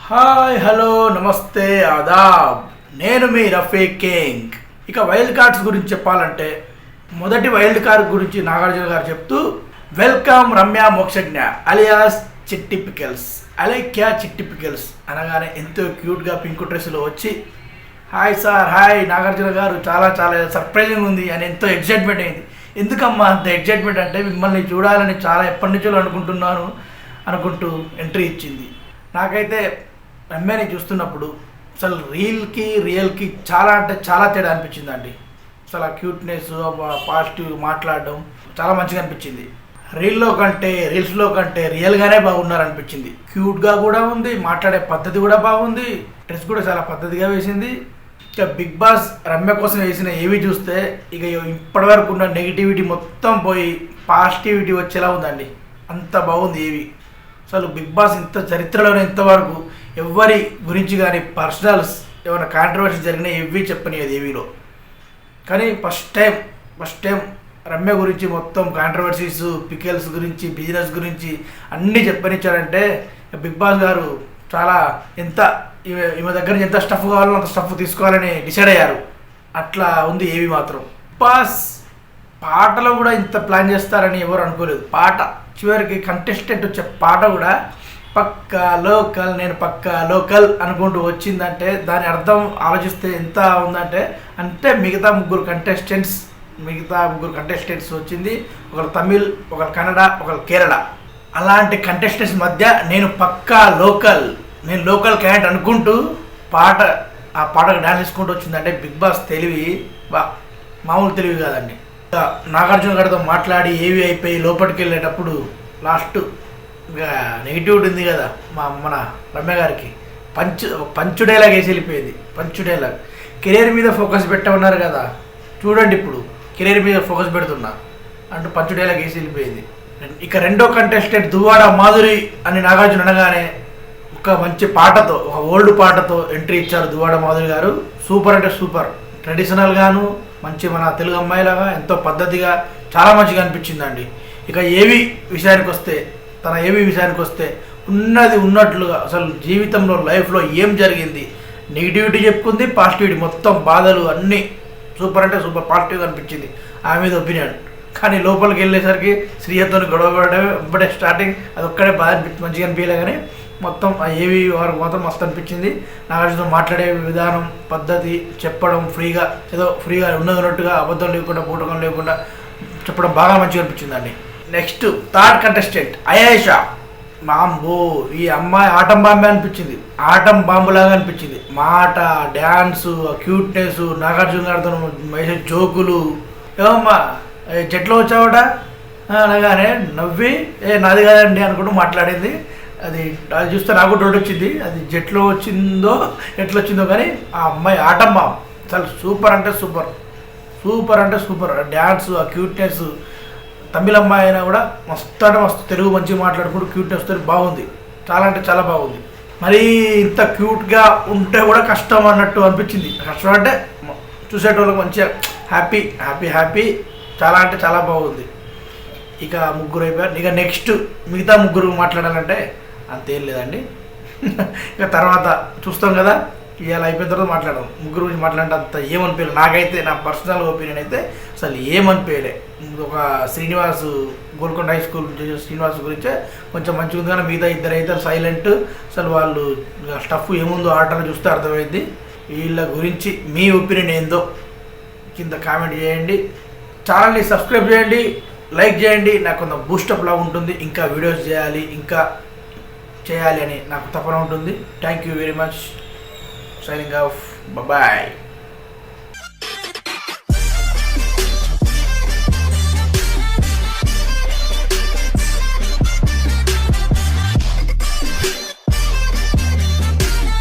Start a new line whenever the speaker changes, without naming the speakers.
Hi hello నమస్తే ఆదాబ్. నేను మీ Rafiq king. ఇక వైల్డ్ కార్డ్స్ గురించి చెప్పాలంటే మొదటి వైల్డ్ కార్డ్ గురించి నాగార్జున గారు చెప్తూ వెల్కమ్ రమ్య మోక్షజ్ఞ అలియాస్ చిట్టి పికల్స్ అలైక్యా చిట్టి పికల్స్ అనగానే ఎంతో క్యూట్గా పింక్ డ్రెస్లో వచ్చి హాయ్ సార్, హాయ్ నాగార్జున గారు, చాలా చాలా సర్ప్రైజింగ్ ఉంది అని ఎంతో ఎగ్జైట్మెంట్ అయింది. ఎందుకమ్మా అంత ఎగ్జైట్మెంట్ అంటే మిమ్మల్ని చూడాలని చాలా ఎప్పటి నుంచో అనుకుంటూ ఎంట్రీ ఇచ్చింది. నాకైతే రమ్యని చూస్తున్నప్పుడు అసలు రియల్కి చాలా అంటే చాలా తేడా అనిపించింది అండి. అసలు ఆ క్యూట్నెస్, పాజిటివ్ మాట్లాడడం చాలా మంచిగా అనిపించింది. రీల్స్లో కంటే రియల్గానే బాగున్నారు అనిపించింది. క్యూట్గా కూడా ఉంది, మాట్లాడే పద్ధతి కూడా బాగుంది, డ్రెస్ కూడా చాలా పద్ధతిగా వేసింది. ఇక బిగ్ బాస్ రమ్య కోసం వేసిన ఏవి చూస్తే ఇక ఇప్పటివరకు ఉన్న నెగిటివిటీ మొత్తం పోయి పాజిటివిటీ వచ్చేలా ఉందండి. అంత బాగుంది ఏవి. అసలు బిగ్ బాస్ ఇంత చరిత్రలోనే ఇంతవరకు ఎవరి గురించి కానీ పర్సనల్స్ ఏమైనా కాంట్రవర్సీ జరిగినా ఏవి చెప్పనిది ఏవీలో. కానీ ఫస్ట్ టైం రమ్య గురించి మొత్తం కాంట్రవర్సీస్, పికెల్స్ గురించి, బిజినెస్ గురించి అన్నీ చెప్పనిచ్చారంటే బిగ్ బాస్ గారు చాలా ఈమె దగ్గర నుంచి ఎంత స్టఫ్ కావాలో అంత స్టఫ్ తీసుకోవాలని డిసైడ్ అయ్యారు. అట్లా ఉంది ఏవి మాత్రం. బాస్ పాటలో కూడా ఇంత ప్లాన్ చేస్తారని ఎవరు అనుకోలేదు. పాట చివరికి కంటెస్టెంట్ వచ్చే పాట కూడా పక్కా లోకల్, నేను పక్కా లోకల్ అనుకుంటూ వచ్చిందంటే దాని అర్థం ఆలోచిస్తే ఎంత ఉందంటే మిగతా ముగ్గురు కంటెస్టెంట్స్ వచ్చింది. ఒకరు తమిళ్, ఒకరు కన్నడ, ఒకరు కేరళ. అలాంటి కంటెస్టెంట్స్ మధ్య నేను పక్కా లోకల్, నేను లోకల్ క్యాండిడేట్ అనుకుంటూ ఆ పాటకు డాన్స్ చేసుకుంటూ వచ్చిందంటే బిగ్ బాస్ తెలివి మామూలు తెలివి కాదండి. నాగార్జున గారితో మాట్లాడి ఏవి అయిపోయి లోపలికి వెళ్ళేటప్పుడు లాస్ట్ నెగిటివిటీ ఉంది కదా మన రమ్య గారికి, పంచుడేలాగా వేసి వెళ్ళిపోయింది. పంచుడేలాగా కెరీర్ మీద ఫోకస్ పెట్టమన్నారు కదా, చూడండి ఇప్పుడు కెరీర్ మీద ఫోకస్ పెడుతున్నా అంటూ పంచుడేలాగా వేసి వెళ్ళిపోయింది. ఇక రెండో కంటెస్టెంట్ దువ్వాడ మాధురి అని నాగార్జున అనగానే ఒక మంచి పాటతో, ఒక ఓల్డ్ పాటతో ఎంట్రీ ఇచ్చారు దువ్వాడ మాధురి గారు. సూపర్ అంటే సూపర్, ట్రెడిషనల్గాను మంచి మన తెలుగు అమ్మాయిలాగా ఎంతో పద్ధతిగా చాలా మంచిగా అనిపించిందండి. ఇక ఏవి విషయానికి వస్తే ఉన్నట్లుగా అసలు జీవితంలో లైఫ్లో ఏం జరిగింది, నెగిటివిటీ చెప్పుకుంది, పాజిటివిటీ మొత్తం బాధలు అన్నీ సూపర్ అంటే సూపర్ పాజిటివ్గా అనిపించింది ఆమె మీద ఒపీనియన్. కానీ లోపలికి వెళ్ళేసరికి శ్రీయతో గొడవ పడమే ఇప్పుడే స్టార్టింగ్, అది ఒక్కడే బాధ మంచిగా అనిపించలే. కానీ మొత్తం ఆ ఏవి వారికి మాత్రం మస్తు అనిపించింది. నాగార్జునతో మాట్లాడే విధానం, పద్ధతి, చెప్పడం ఫ్రీగా ఉన్నట్టుగా అబద్ధం లేకుండా, పూటకం లేకుండా చెప్పడం బాగా మంచిగా అనిపించిందండి. Next third contestant Ayesha. మాంబో, ఈ అమ్మాయి ఆటం బాంబే అనిపించింది, ఆటం బాంబులాగా అనిపించింది. మాట, డ్యాన్సు, క్యూట్నెస్, నాగార్జున గారితో వేసే జోకులు. ఏమమ్మా జట్లో వచ్చావట అనగానే నవ్వి నాది కాదండి అనుకుంటూ మాట్లాడింది. అది చూస్తే నాకు డౌట్ వచ్చింది, అది జట్లో వచ్చిందో ఎట్లా వచ్చిందో. కానీ ఆ అమ్మాయి ఆటం బాంబ్ అసలు సూపర్ అంటే సూపర్. డ్యాన్స్, ఆ క్యూట్నెస్, తమిళ అమ్మాయి అయినా కూడా మస్తు తెలుగు మంచిగా మాట్లాడుకుంటూ క్యూట్నెస్ బాగుంది, చాలా అంటే చాలా బాగుంది. మరి ఇంత క్యూట్గా ఉంటే కూడా కష్టం అన్నట్టు అనిపించింది. కష్టం అంటే చూసేటోళ్ళకి మంచిగా హ్యాపీ చాలా అంటే చాలా బాగుంది. ఇక ముగ్గురు అయిపోయారు. ఇక నెక్స్ట్ మిగతా ముగ్గురు మాట్లాడాలంటే అంతేం లేదండి. ఇక తర్వాత చూస్తాం కదా, ఇవాళ అయిపోయిన తర్వాత మాట్లాడదాం. ముగ్గురు గురించి మాట్లాడంటే అంత ఏమనిపించలేదు నాకైతే. నా పర్సనల్ ఒపీనియన్ అయితే అసలు ఏమనిపించలే. ఒక గోల్కొండ హై స్కూల్ శ్రీనివాస్ గురించే కొంచెం మంచిగా ఉంది. కానీ మిగతా ఇద్దరు అయితే సైలెంట్. అసలు వాళ్ళు స్టఫ్ ఏముందో ఆటలు చూస్తే అర్థమైంది. వీళ్ళ గురించి మీ ఒపీనియన్ ఏందో కింద కామెంట్ చేయండి. ఛానల్ని సబ్స్క్రైబ్ చేయండి, లైక్ చేయండి. నాకు కొంత బూస్టప్ లాగా ఉంటుంది. ఇంకా వీడియోస్ చేయాలి అని నాకు తపన ఉంటుంది. Thank you very much. Signing off. Bye.